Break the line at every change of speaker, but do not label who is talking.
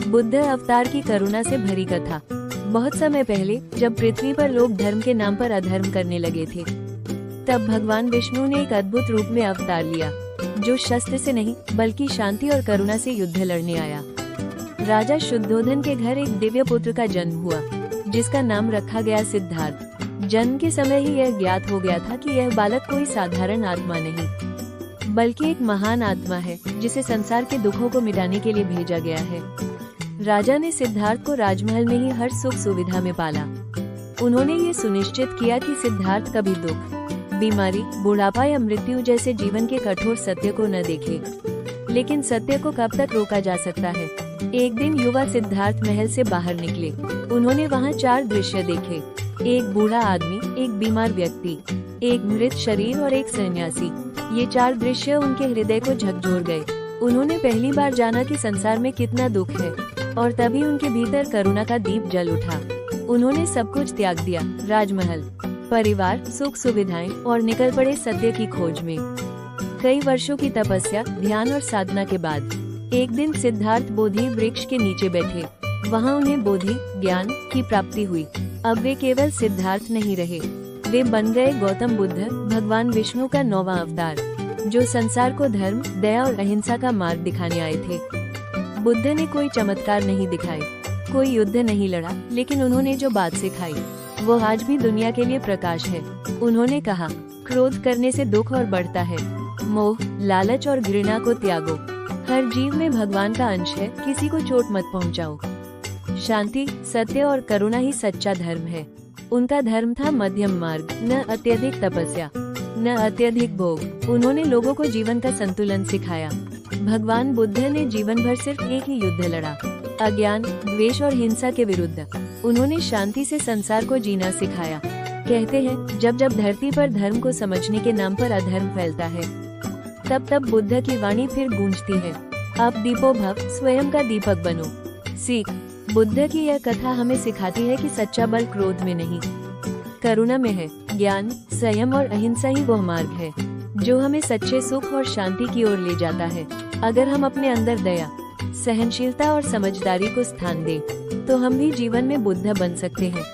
बुद्ध अवतार की करुणा से भरी कथा। बहुत समय पहले जब पृथ्वी पर लोग धर्म के नाम पर अधर्म करने लगे थे, तब भगवान विष्णु ने एक अद्भुत रूप में अवतार लिया, जो शस्त्र से नहीं बल्कि शांति और करुणा से युद्ध लड़ने आया। राजा शुद्धोधन के घर एक दिव्य पुत्र का जन्म हुआ, जिसका नाम रखा गया सिद्धार्थ। जन्म के समय ही यह ज्ञात हो गया था कि यह बालक कोई साधारण आत्मा नहीं, बल्कि एक महान आत्मा है, जिसे संसार के दुखों को मिटाने के लिए भेजा गया है। राजा ने सिद्धार्थ को राजमहल में ही हर सुख सुविधा में पाला। उन्होंने ये सुनिश्चित किया कि सिद्धार्थ कभी दुख, बीमारी, बुढ़ापा या मृत्यु जैसे जीवन के कठोर सत्य को न देखे। लेकिन सत्य को कब तक रोका जा सकता है? एक दिन युवा सिद्धार्थ महल से बाहर निकले। उन्होंने वहाँ 4 दृश्य देखे, एक बूढ़ा आदमी, एक बीमार व्यक्ति, एक मृत शरीर और एक सन्यासी। ये 4 दृश्य उनके हृदय को झकझोर गए। उन्होंने पहली बार जाना कि संसार में कितना दुख है, और तभी उनके भीतर करुणा का दीप जल उठा। उन्होंने सब कुछ त्याग दिया, राजमहल, परिवार, सुख सुविधाएं, और निकल पड़े सत्य की खोज में। कई वर्षों की तपस्या, ध्यान और साधना के बाद एक दिन सिद्धार्थ बोधि वृक्ष के नीचे बैठे। वहाँ उन्हें बोधि ज्ञान की प्राप्ति हुई। अब वे केवल सिद्धार्थ नहीं रहे, वे बन गए गौतम बुद्ध, भगवान विष्णु का 9वां अवतार, जो संसार को धर्म, दया और अहिंसा का मार्ग दिखाने आए थे। बुद्ध ने कोई चमत्कार नहीं दिखाए, कोई युद्ध नहीं लड़ा, लेकिन उन्होंने जो बात सिखाई, वो आज भी दुनिया के लिए प्रकाश है। उन्होंने कहा, क्रोध करने से दुख और बढ़ता है, मोह, लालच और घृणा को त्यागो। हर जीव में भगवान का अंश है, किसी को चोट मत पहुंचाओ। शांति, सत्य और करुणा ही सच्चा धर्म है। उनका धर्म था मध्यम मार्ग, न अत्यधिक तपस्या, न अत्यधिक भोग। उन्होंने लोगों को जीवन का संतुलन सिखाया। भगवान बुद्ध ने जीवन भर सिर्फ एक ही युद्ध लड़ा, अज्ञान, द्वेष और हिंसा के विरुद्ध। उन्होंने शांति से संसार को जीना सिखाया। कहते हैं, जब जब धरती पर धर्म को समझने के नाम पर अधर्म फैलता है, तब तब बुद्ध की वाणी फिर गूंजती है, अब दीपो भव, स्वयं का दीपक बनो। सीख, बुद्ध की यह कथा हमें सिखाती है कि सच्चा बल क्रोध में नहीं, करुणा में है। ज्ञान, संयम और अहिंसा ही वह मार्ग है, जो हमें सच्चे सुख और शांति की ओर ले जाता है। अगर हम अपने अंदर दया, सहनशीलता और समझदारी को स्थान दें, तो हम भी जीवन में बुद्ध बन सकते हैं।